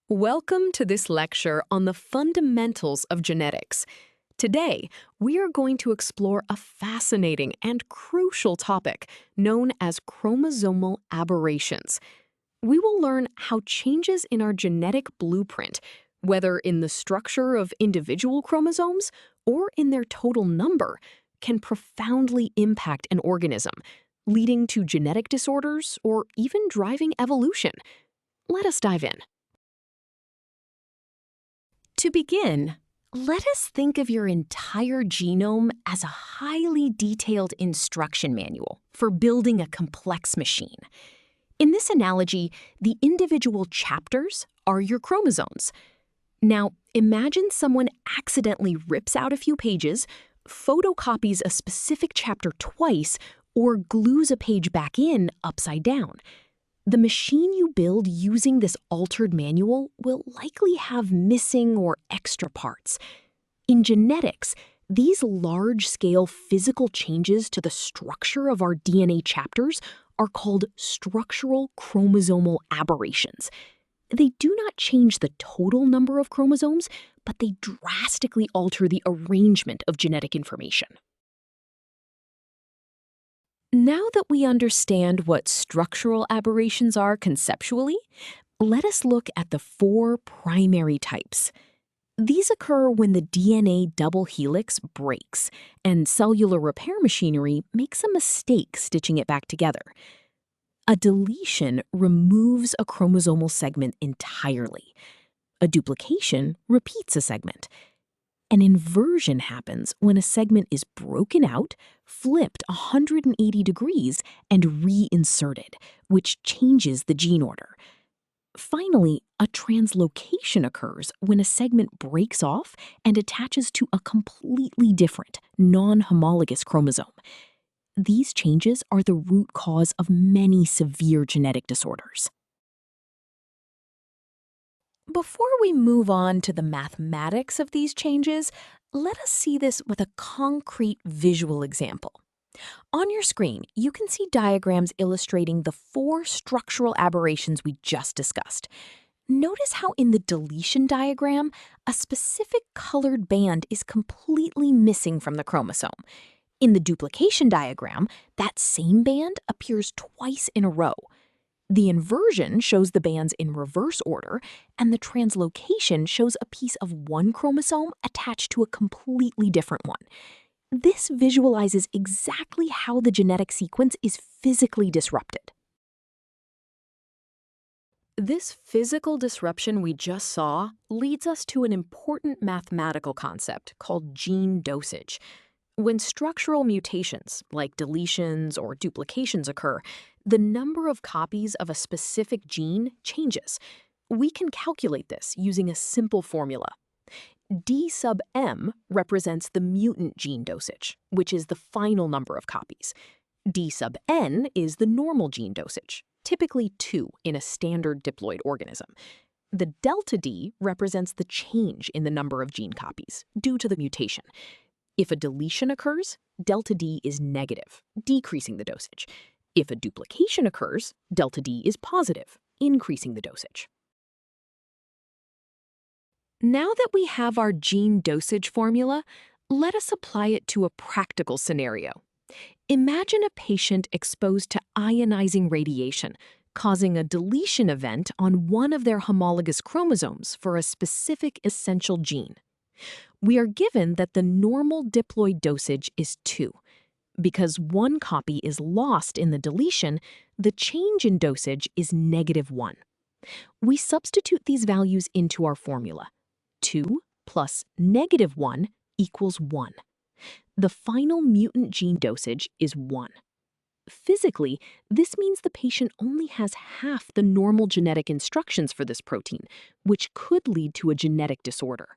Welcome to this lecture on the fundamentals of genetics. Today, we are going to explore a fascinating and crucial topic known as chromosomal aberrations. We will learn how changes in our genetic blueprint, whether in the structure of individual chromosomes or in their total number, can profoundly impact an organism, leading to genetic disorders or even driving evolution. Let us dive in. To begin, let us think of your entire genome as a highly detailed instruction manual for building a complex machine. In this analogy, the individual chapters are your chromosomes. Now, imagine someone accidentally rips out a few pages, photocopies a specific chapter twice, or glues a page back in upside down. The machine you build using this altered manual will likely have missing or extra parts. In genetics, these large-scale physical changes to the structure of our DNA chapters are called structural chromosomal aberrations. They do not change the total number of chromosomes, but they drastically alter the arrangement of genetic information. Now that we understand what structural aberrations are conceptually, let us look at the four primary types. These occur when the DNA double helix breaks and cellular repair machinery makes a mistake stitching it back together. A deletion removes a chromosomal segment entirely. A duplication repeats a segment. An inversion happens when a segment is broken out, flipped 180 degrees, and reinserted, which changes the gene order. Finally, a translocation occurs when a segment breaks off and attaches to a completely different, non-homologous chromosome. These changes are the root cause of many severe genetic disorders. Before we move on to the mathematics of these changes, let us see this with a concrete visual example. On your screen, you can see diagrams illustrating the four structural aberrations we just discussed. Notice how in the deletion diagram, a specific colored band is completely missing from the chromosome. In the duplication diagram, that same band appears twice in a row. The inversion shows the bands in reverse order, and the translocation shows a piece of one chromosome attached to a completely different one. This visualizes exactly how the genetic sequence is physically disrupted. This physical disruption we just saw leads us to an important mathematical concept called gene dosage. When structural mutations, like deletions or duplications occur, the number of copies of a specific gene changes. We can calculate this using a simple formula. D sub m represents the mutant gene dosage, which is the final number of copies. D sub n is the normal gene dosage, typically 2 in a standard diploid organism. The delta D represents the change in the number of gene copies due to the mutation. If a deletion occurs, delta D is negative, decreasing the dosage. If a duplication occurs, delta D is positive, increasing the dosage. Now that we have our gene dosage formula, let us apply it to a practical scenario. Imagine a patient exposed to ionizing radiation, causing a deletion event on one of their homologous chromosomes for a specific essential gene. We are given that the normal diploid dosage is 2. Because one copy is lost in the deletion, the change in dosage is -1. We substitute these values into our formula. 2 plus -1 equals 1. The final mutant gene dosage is 1. Physically, this means the patient only has half the normal genetic instructions for this protein, which could lead to a genetic disorder.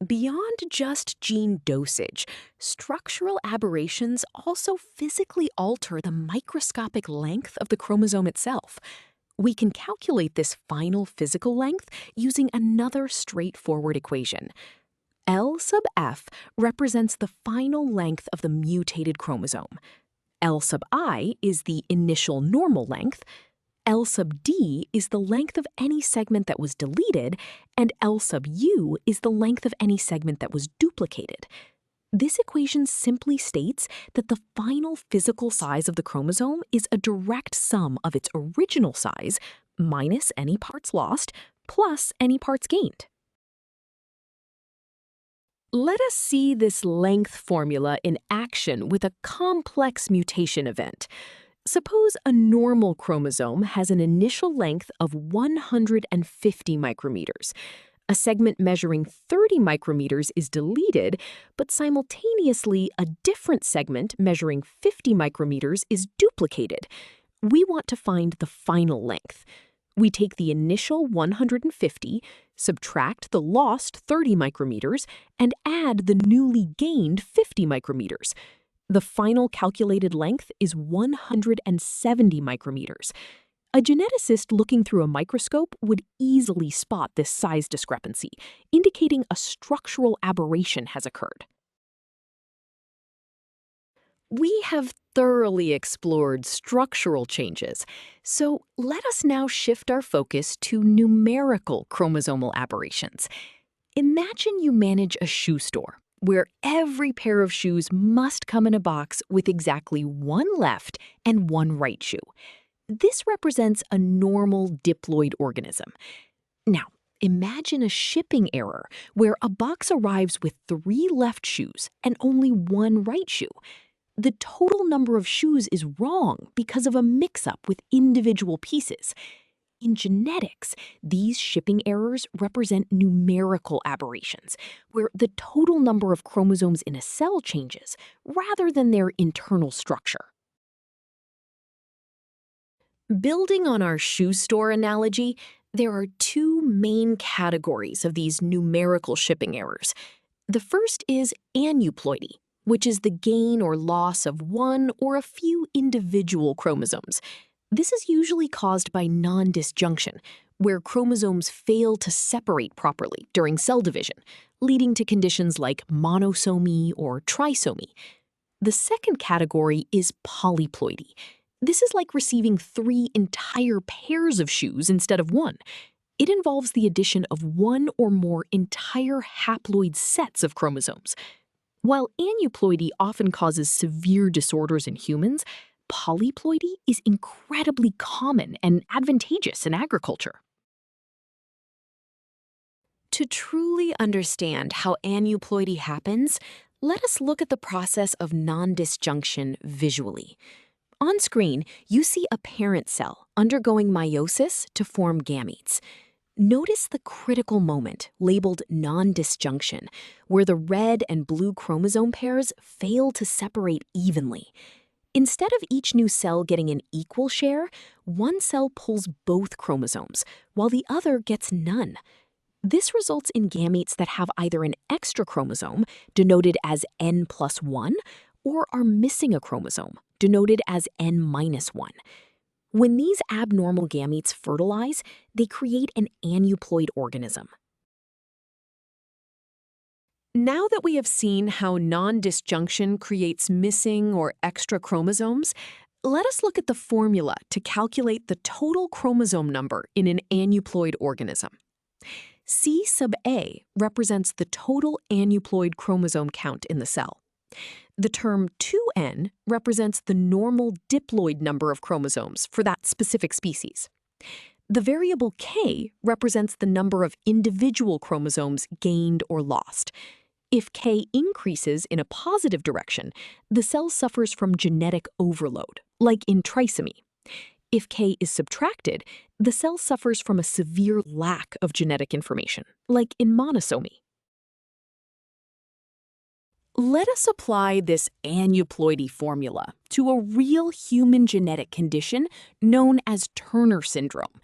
Beyond just gene dosage, structural aberrations also physically alter the microscopic length of the chromosome itself. We can calculate this final physical length using another straightforward equation. L sub f represents the final length of the mutated chromosome. L sub I is the initial normal length. L sub D is the length of any segment that was deleted, and L sub U is the length of any segment that was duplicated. This equation simply states that the final physical size of the chromosome is a direct sum of its original size minus any parts lost plus any parts gained. Let us see this length formula in action with a complex mutation event. Suppose a normal chromosome has an initial length of 150 micrometers. A segment measuring 30 micrometers is deleted, but simultaneously a different segment measuring 50 micrometers is duplicated. We want to find the final length. We take the initial 150, subtract the lost 30 micrometers, and add the newly gained 50 micrometers. The final calculated length is 170 micrometers. A geneticist looking through a microscope would easily spot this size discrepancy, indicating a structural aberration has occurred. We have thoroughly explored structural changes, so let us now shift our focus to numerical chromosomal aberrations. Imagine you manage a shoe store where every pair of shoes must come in a box with exactly one left and one right shoe. This represents a normal diploid organism. Now, imagine a shipping error where a box arrives with 3 left shoes and only 1 right shoe. The total number of shoes is wrong because of a mix-up with individual pieces. In genetics, these shipping errors represent numerical aberrations, where the total number of chromosomes in a cell changes rather than their internal structure. Building on our shoe store analogy, there are 2 main categories of these numerical shipping errors. The first is aneuploidy, which is the gain or loss of one or a few individual chromosomes. This is usually caused by non-disjunction, where chromosomes fail to separate properly during cell division, leading to conditions like monosomy or trisomy. The second category is polyploidy. This is like receiving 3 entire pairs of shoes instead of 1. It involves the addition of 1 or more entire haploid sets of chromosomes. While aneuploidy often causes severe disorders in humans, polyploidy is incredibly common and advantageous in agriculture. To truly understand how aneuploidy happens, let us look at the process of non-disjunction visually. On screen, you see a parent cell undergoing meiosis to form gametes. Notice the critical moment, labeled non-disjunction, where the red and blue chromosome pairs fail to separate evenly. Instead of each new cell getting an equal share, one cell pulls both chromosomes, while the other gets none. This results in gametes that have either an extra chromosome, denoted as N+1, or are missing a chromosome, denoted as N-1. When these abnormal gametes fertilize, they create an aneuploid organism. Now that we have seen how non-disjunction creates missing or extra chromosomes, let us look at the formula to calculate the total chromosome number in an aneuploid organism. C sub A represents the total aneuploid chromosome count in the cell. The term 2N represents the normal diploid number of chromosomes for that specific species. The variable K represents the number of individual chromosomes gained or lost. If K increases in a positive direction, the cell suffers from genetic overload, like in trisomy. If K is subtracted, the cell suffers from a severe lack of genetic information, like in monosomy. Let us apply this aneuploidy formula to a real human genetic condition known as Turner syndrome.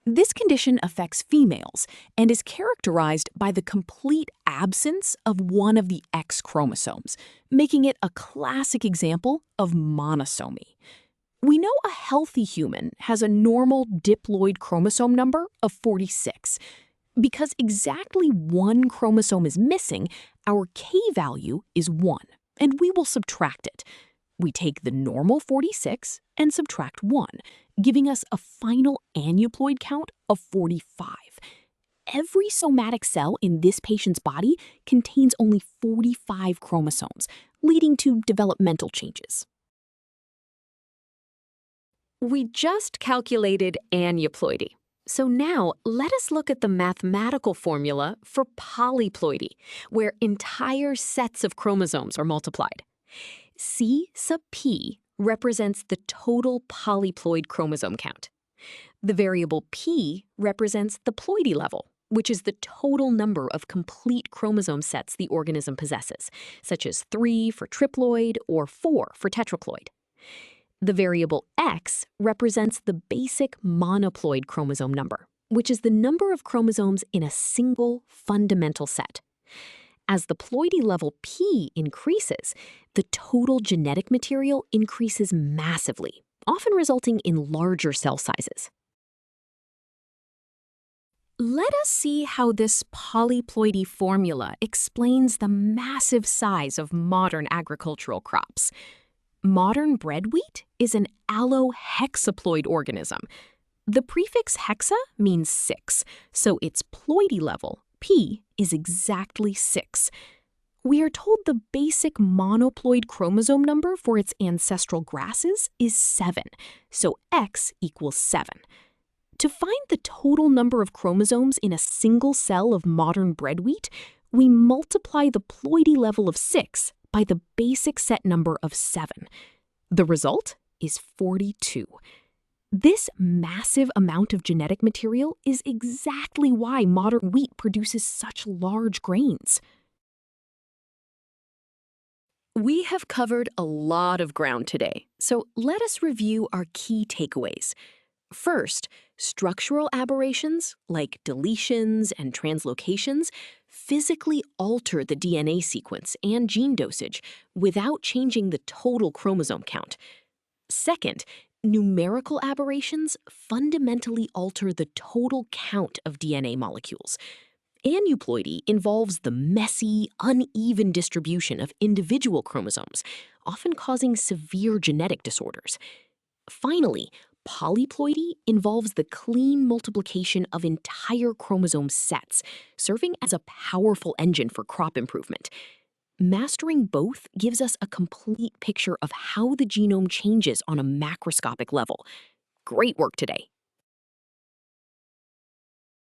This condition affects females and is characterized by the complete absence of one of the X chromosomes, making it a classic example of monosomy. We know a healthy human has a normal diploid chromosome number of 46. Because exactly one chromosome is missing, our K value is 1, and we will subtract it. We take the normal 46 and subtract 1, giving us a final aneuploid count of 45. Every somatic cell in this patient's body contains only 45 chromosomes, leading to developmental changes. We just calculated aneuploidy. So now let us look at the mathematical formula for polyploidy, where entire sets of chromosomes are multiplied. C sub p represents the total polyploid chromosome count. The variable p represents the ploidy level, which is the total number of complete chromosome sets the organism possesses, such as 3 for triploid or 4 for tetraploid. The variable x represents the basic monoploid chromosome number, which is the number of chromosomes in a single fundamental set. As the ploidy level p increases, the total genetic material increases massively, often resulting in larger cell sizes. Let us see how this polyploidy formula explains the massive size of modern agricultural crops. Modern bread wheat is an allohexaploid organism. The prefix hexa means 6, so its ploidy level, p, is exactly 6. We are told the basic monoploid chromosome number for its ancestral grasses is 7, so x equals 7. To find the total number of chromosomes in a single cell of modern bread wheat, we multiply the ploidy level of 6 by the basic set number of 7. The result is 42. This massive amount of genetic material is exactly why modern wheat produces such large grains. We have covered a lot of ground today, so let us review our key takeaways. First, structural aberrations, like deletions and translocations, physically alter the DNA sequence and gene dosage without changing the total chromosome count. Second, numerical aberrations fundamentally alter the total count of DNA molecules. Aneuploidy involves the messy, uneven distribution of individual chromosomes, often causing severe genetic disorders. Finally, polyploidy involves the clean multiplication of entire chromosome sets, serving as a powerful engine for crop improvement. Mastering both gives us a complete picture of how the genome changes on a macroscopic level. Great work today.